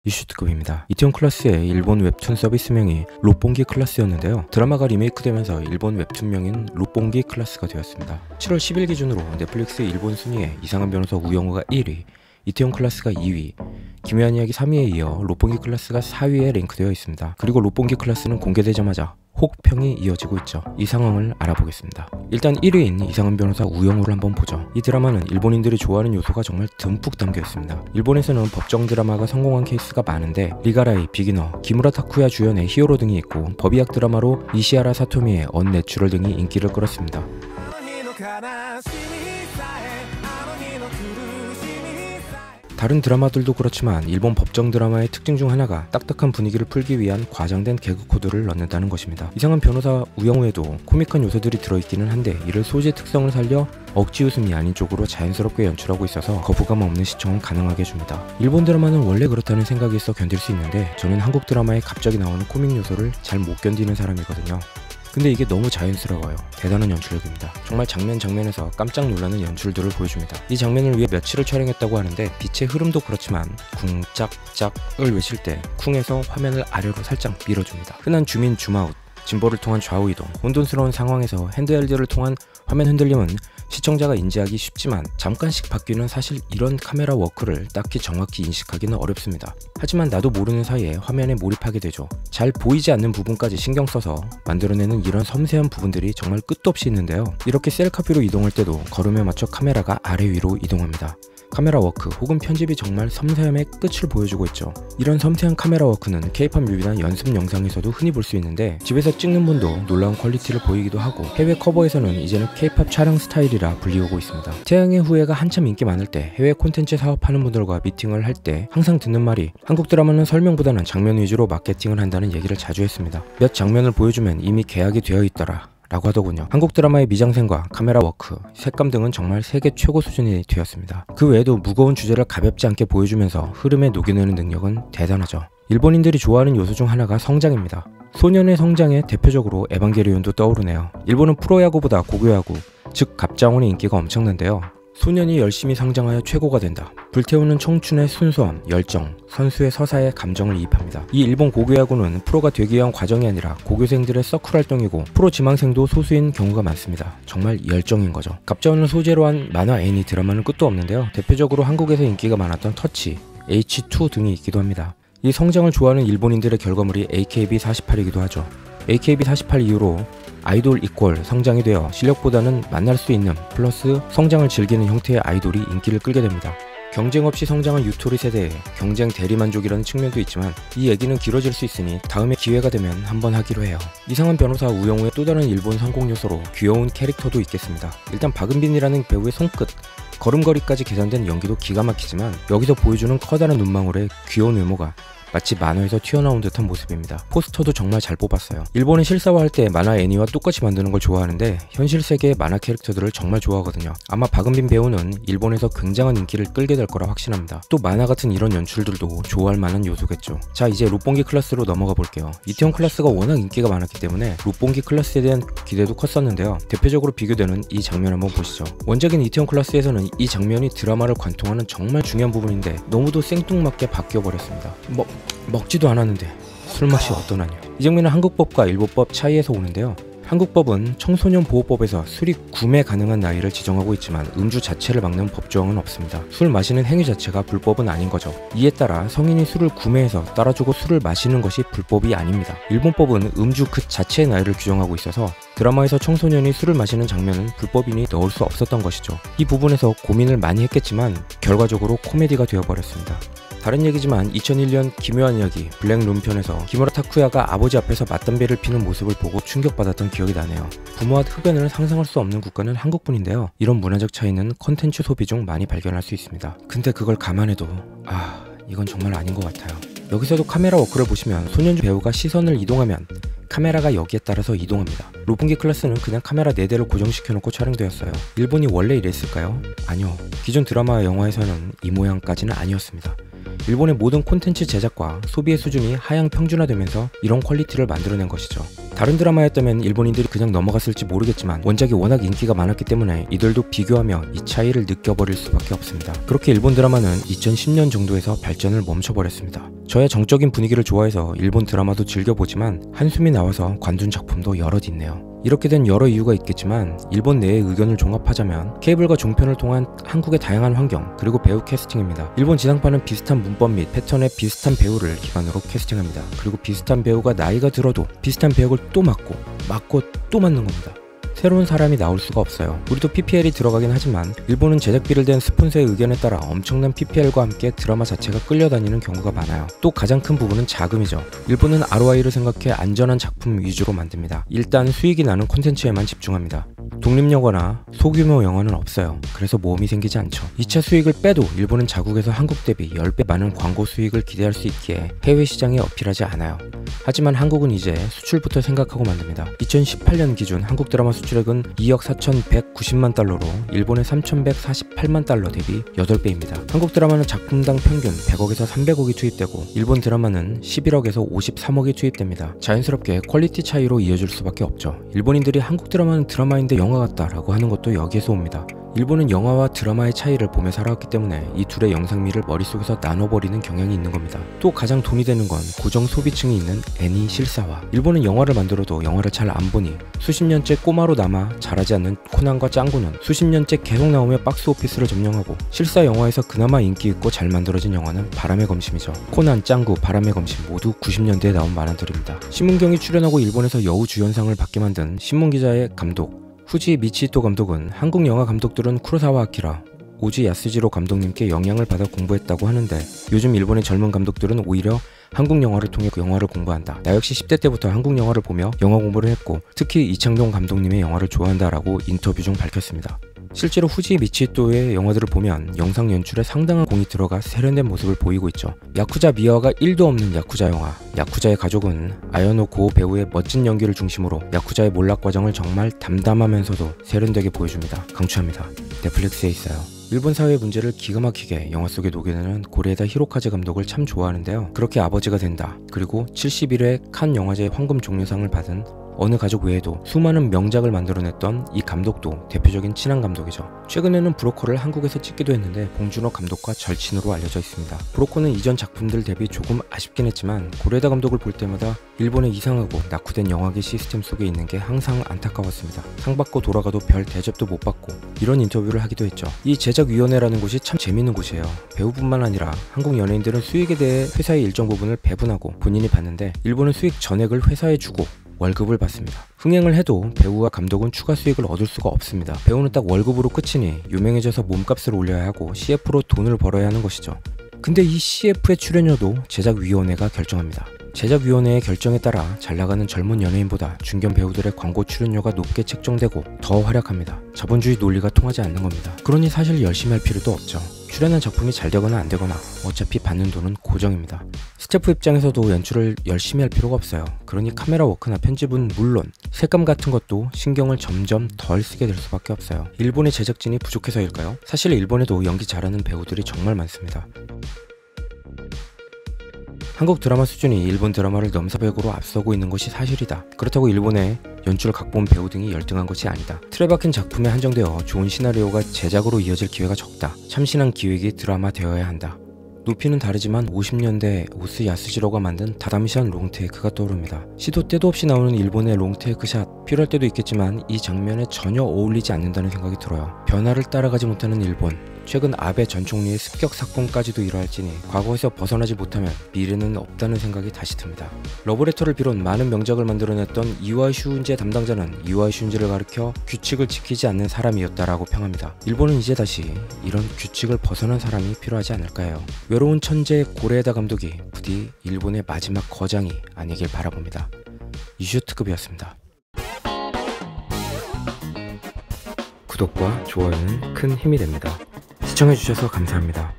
이슈특급입니다. 이태원 클라스의 일본 웹툰 서비스명이 롯본기 클라스였는데요. 드라마가 리메이크되면서 일본 웹툰명인 롯본기 클라스가 되었습니다. 7월 10일 기준으로 넷플릭스 일본 순위에 이상한 변호사 우영우가 1위, 이태원 클라스가 2위, 기묘한 이야기 3위에 이어 롯본기 클라스가 4위에 랭크되어 있습니다. 그리고 롯본기 클라스는 공개되자마자 혹평이 이어지고 있죠. 이 상황을 알아보겠습니다. 일단 1위인 이상한 변호사 우영우를 한번 보죠. 이 드라마는 일본인들이 좋아하는 요소가 정말 듬뿍 담겨 있습니다. 일본에서는 법정 드라마가 성공한 케이스가 많은데 리가라이, 비기너, 기무라 타쿠야 주연의 히어로 등이 있고 법의학 드라마로 이시하라 사토미의 언내추럴 등이 인기를 끌었습니다. 다른 드라마들도 그렇지만 일본 법정 드라마의 특징 중 하나가 딱딱한 분위기를 풀기 위한 과장된 개그 코드를 넣는다는 것입니다. 이상한 변호사 우영우에도 코믹한 요소들이 들어있기는 한데 이를 소재 특성을 살려 억지 웃음이 아닌 쪽으로 자연스럽게 연출하고 있어서 거부감 없는 시청을 가능하게 해줍니다. 일본 드라마는 원래 그렇다는 생각이 있어 견딜 수 있는데 저는 한국 드라마에 갑자기 나오는 코믹 요소를 잘 못 견디는 사람이거든요. 근데 이게 너무 자연스러워요. 대단한 연출력입니다. 정말 장면에서 깜짝 놀라는 연출들을 보여줍니다. 이 장면을 위해 며칠을 촬영했다고 하는데 빛의 흐름도 그렇지만 쿵짝짝을 외칠 때 쿵에서 화면을 아래로 살짝 밀어줍니다. 흔한 줌인 줌아웃, 짐벌을 통한 좌우 이동, 혼돈스러운 상황에서 핸드헬드를 통한 화면 흔들림은 시청자가 인지하기 쉽지만 잠깐씩 바뀌는 사실 이런 카메라 워크를 딱히 정확히 인식하기는 어렵습니다. 하지만 나도 모르는 사이에 화면에 몰입하게 되죠. 잘 보이지 않는 부분까지 신경 써서 만들어내는 이런 섬세한 부분들이 정말 끝도 없이 있는데요. 이렇게 셀카뷰로 이동할 때도 걸음에 맞춰 카메라가 아래 위로 이동합니다. 카메라 워크 혹은 편집이 정말 섬세함의 끝을 보여주고 있죠. 이런 섬세한 카메라 워크는 K-POP 뮤비나 연습 영상에서도 흔히 볼 수 있는데 집에서 찍는 분도 놀라운 퀄리티를 보이기도 하고 해외 커버에서는 이제는 K-POP 촬영 스타일이라 불리우고 있습니다. 태양의 후예가 한참 인기 많을 때 해외 콘텐츠 사업하는 분들과 미팅을 할 때 항상 듣는 말이 한국 드라마는 설명보다는 장면 위주로 마케팅을 한다는 얘기를 자주 했습니다. 몇 장면을 보여주면 이미 계약이 되어 있더라 라고 하더군요. 한국 드라마의 미장센과 카메라 워크, 색감 등은 정말 세계 최고 수준이 되었습니다. 그 외에도 무거운 주제를 가볍지 않게 보여주면서 흐름에 녹여내는 능력은 대단하죠. 일본인들이 좋아하는 요소 중 하나가 성장입니다. 소년의 성장에 대표적으로 에반게리온도 떠오르네요. 일본은 프로야구보다 고교야구, 즉 갑장원의 인기가 엄청난데요. 소년이 열심히 성장하여 최고가 된다. 불태우는 청춘의 순수함, 열정, 선수의 서사에 감정을 이입합니다. 이 일본 고교야구는 프로가 되기 위한 과정이 아니라 고교생들의 서클 활동이고 프로 지망생도 소수인 경우가 많습니다. 정말 열정인 거죠. 갑자원을 소재로 한 만화, 애니, 드라마는 끝도 없는데요. 대표적으로 한국에서 인기가 많았던 터치, H2 등이 있기도 합니다. 이 성장을 좋아하는 일본인들의 결과물이 AKB48이기도 하죠. AKB48 이후로 아이돌 이퀄 성장이 되어 실력보다는 만날 수 있는 플러스 성장을 즐기는 형태의 아이돌이 인기를 끌게 됩니다. 경쟁 없이 성장한 유토리 세대의 경쟁 대리만족이라는 측면도 있지만 이 얘기는 길어질 수 있으니 다음에 기회가 되면 한번 하기로 해요. 이상한 변호사 우영우의 또 다른 일본 성공 요소로 귀여운 캐릭터도 있겠습니다. 일단 박은빈이라는 배우의 손끝, 걸음걸이까지 계산된 연기도 기가 막히지만 여기서 보여주는 커다란 눈망울의 귀여운 외모가 마치 만화에서 튀어나온 듯한 모습입니다. 포스터도 정말 잘 뽑았어요. 일본은 실사화할 때 만화 애니와 똑같이 만드는 걸 좋아하는데 현실 세계의 만화 캐릭터들을 정말 좋아하거든요. 아마 박은빈 배우는 일본에서 굉장한 인기를 끌게 될 거라 확신합니다. 또 만화 같은 이런 연출들도 좋아할 만한 요소겠죠. 자, 이제 롯본기 클라스로 넘어가 볼게요. 이태원 클라스가 워낙 인기가 많았기 때문에 롯본기 클라스에 대한 기대도 컸었는데요. 대표적으로 비교되는 이 장면 한번 보시죠. 원작인 이태원 클라스에서는 이 장면이 드라마를 관통하는 정말 중요한 부분인데 너무도 생뚱맞게 바뀌어버렸습니다. 먹지도 않았는데 술맛이 어떠나요? 이 장면은 한국법과 일본법 차이에서 오는데요. 한국법은 청소년 보호법에서 술이 구매 가능한 나이를 지정하고 있지만 음주 자체를 막는 법조항은 없습니다. 술 마시는 행위 자체가 불법은 아닌 거죠. 이에 따라 성인이 술을 구매해서 따라주고 술을 마시는 것이 불법이 아닙니다. 일본법은 음주 그 자체의 나이를 규정하고 있어서 드라마에서 청소년이 술을 마시는 장면은 불법이니 넣을 수 없었던 것이죠. 이 부분에서 고민을 많이 했겠지만 결과적으로 코미디가 되어버렸습니다. 다른 얘기지만 2001년 기묘한 이야기 블랙룸 편에서 기무라 타쿠야가 아버지 앞에서 맞담배를 피는 모습을 보고 충격받았던 기억이 나네요. 부모와 흡연을 상상할 수 없는 국가는 한국뿐인데요. 이런 문화적 차이는 컨텐츠 소비 중 많이 발견할 수 있습니다. 근데 그걸 감안해도 이건 정말 아닌 것 같아요. 여기서도 카메라 워크를 보시면 소년주 배우가 시선을 이동하면 카메라가 여기에 따라서 이동합니다. 롯본기 클라스는 그냥 카메라 4대를 고정시켜놓고 촬영되었어요. 일본이 원래 이랬을까요? 아니요. 기존 드라마와 영화에서는 이 모양까지는 아니었습니다. 일본의 모든 콘텐츠 제작과 소비의 수준이 하향 평준화되면서 이런 퀄리티를 만들어낸 것이죠. 다른 드라마였다면 일본인들이 그냥 넘어갔을지 모르겠지만 원작이 워낙 인기가 많았기 때문에 이들도 비교하며 이 차이를 느껴버릴 수밖에 없습니다. 그렇게 일본 드라마는 2010년 정도에서 발전을 멈춰버렸습니다. 저의 정적인 분위기를 좋아해서 일본 드라마도 즐겨보지만 한숨이 나와서 관둔 작품도 여럿 있네요. 이렇게 된 여러 이유가 있겠지만 일본 내의 의견을 종합하자면 케이블과 종편을 통한 한국의 다양한 환경 그리고 배우 캐스팅입니다. 일본 지상파는 비슷한 문법 및 패턴의 비슷한 배우를 기반으로 캐스팅합니다. 그리고 비슷한 배우가 나이가 들어도 비슷한 배역을 또 맡고 또 맡는 겁니다. 새로운 사람이 나올 수가 없어요. 우리도 PPL이 들어가긴 하지만 일본은 제작비를 댄 스폰서의 의견에 따라 엄청난 PPL과 함께 드라마 자체가 끌려다니는 경우가 많아요. 또 가장 큰 부분은 자금이죠. 일본은 ROI를 생각해 안전한 작품 위주로 만듭니다. 일단 수익이 나는 콘텐츠에만 집중합니다. 독립영화나 소규모 영화는 없어요. 그래서 모험이 생기지 않죠. 2차 수익을 빼도 일본은 자국에서 한국 대비 10배 많은 광고 수익을 기대할 수 있기에 해외 시장에 어필하지 않아요. 하지만 한국은 이제 수출부터 생각하고 만듭니다. 2018년 기준 한국 드라마 수출액은 2억 4,190만 달러로 일본의 3,148만 달러 대비 8배입니다. 한국 드라마는 작품당 평균 100억에서 300억이 투입되고 일본 드라마는 11억에서 53억이 투입됩니다. 자연스럽게 퀄리티 차이로 이어질 수밖에 없죠. 일본인들이 한국 드라마는 드라마인데 영화 같다 라고 하는 것도 여기에서 옵니다. 일본은 영화와 드라마의 차이를 보며 살아왔기 때문에 이 둘의 영상미를 머릿속에서 나눠버리는 경향이 있는 겁니다. 또 가장 돈이 되는 건 고정 소비층이 있는 애니 실사화. 일본은 영화를 만들어도 영화를 잘 안 보니 수십 년째 꼬마로 남아 잘하지 않는 코난과 짱구는 수십 년째 계속 나오며 박스오피스를 점령하고 실사 영화에서 그나마 인기 있고 잘 만들어진 영화는 바람의 검심이죠. 코난, 짱구, 바람의 검심 모두 90년대에 나온 만화들입니다. 신문경이 출연하고 일본에서 여우 주연상을 받게 만든 신문기자의 감독 후지 미치히토 감독은 한국 영화 감독들은 쿠로사와 아키라, 오지 야스지로 감독님께 영향을 받아 공부했다고 하는데 요즘 일본의 젊은 감독들은 오히려 한국 영화를 통해 영화를 공부한다. 나 역시 10대 때부터 한국 영화를 보며 영화 공부를 했고 특히 이창동 감독님의 영화를 좋아한다라고 인터뷰 중 밝혔습니다. 실제로 후지 미치히토의 영화들을 보면 영상 연출에 상당한 공이 들어가 세련된 모습을 보이고 있죠. 야쿠자 미화가 1도 없는 야쿠자 영화 야쿠자의 가족은 아야노 고 배우의 멋진 연기를 중심으로 야쿠자의 몰락 과정을 정말 담담하면서도 세련되게 보여줍니다. 강추합니다. 넷플릭스에 있어요. 일본 사회의 문제를 기가 막히게 영화 속에 녹여내는 고레에다 히로카즈 감독을 참 좋아하는데요. 그렇게 아버지가 된다. 그리고 71회 칸 영화제 황금 종려상을 받은 어느 가족 외에도 수많은 명작을 만들어냈던 이 감독도 대표적인 친한 감독이죠. 최근에는 브로커를 한국에서 찍기도 했는데 봉준호 감독과 절친으로 알려져 있습니다. 브로커는 이전 작품들 대비 조금 아쉽긴 했지만 고레에다 감독을 볼 때마다 일본의 이상하고 낙후된 영화계 시스템 속에 있는 게 항상 안타까웠습니다. 상 받고 돌아가도 별 대접도 못 받고 이런 인터뷰를 하기도 했죠. 이 제작위원회라는 곳이 참 재밌는 곳이에요. 배우뿐만 아니라 한국 연예인들은 수익에 대해 회사의 일정 부분을 배분하고 본인이 받는데 일본은 수익 전액을 회사에 주고 월급을 받습니다. 흥행을 해도 배우와 감독은 추가 수익을 얻을 수가 없습니다. 배우는 딱 월급으로 끝이니 유명해져서 몸값을 올려야 하고 CF로 돈을 벌어야 하는 것이죠. 근데 이 CF의 출연료도 제작위원회가 결정합니다. 제작위원회의 결정에 따라 잘나가는 젊은 연예인보다 중견 배우들의 광고 출연료가 높게 책정되고 더 활약합니다. 자본주의 논리가 통하지 않는 겁니다. 그러니 사실 열심히 할 필요도 없죠. 출연한 작품이 잘 되거나 안 되거나 어차피 받는 돈은 고정입니다. 스태프 입장에서도 연출을 열심히 할 필요가 없어요. 그러니 카메라 워크나 편집은 물론 색감 같은 것도 신경을 점점 덜 쓰게 될 수밖에 없어요. 일본의 제작진이 부족해서일까요? 사실 일본에도 연기 잘하는 배우들이 정말 많습니다. 한국 드라마 수준이 일본 드라마를 넘사벽으로 앞서고 있는 것이 사실이다. 그렇다고 일본의 연출, 각본, 배우 등이 열등한 것이 아니다. 틀에 박힌 작품에 한정되어 좋은 시나리오가 제작으로 이어질 기회가 적다. 참신한 기획이 드라마 되어야 한다. 높이는 다르지만 50년대 오스 야스지로가 만든 다담시한 롱테이크가 떠오릅니다. 시도 때도 없이 나오는 일본의 롱테이크샷, 필요할 때도 있겠지만 이 장면에 전혀 어울리지 않는다는 생각이 들어요. 변화를 따라가지 못하는 일본, 최근 아베 전 총리의 습격 사건까지도 이러할지니 과거에서 벗어나지 못하면 미래는 없다는 생각이 다시 듭니다. 러브레터를 비롯 많은 명작을 만들어냈던 이와이 슈운제 담당자는 이와이 슈운제를 가리켜 규칙을 지키지 않는 사람이었다라고 평합니다. 일본은 이제 다시 이런 규칙을 벗어난 사람이 필요하지 않을까 해요. 외로운 천재 고레에다 감독이 부디 일본의 마지막 거장이 아니길 바라봅니다. 이슈특급이었습니다. 구독과 좋아요는 큰 힘이 됩니다. 시청해주셔서 감사합니다.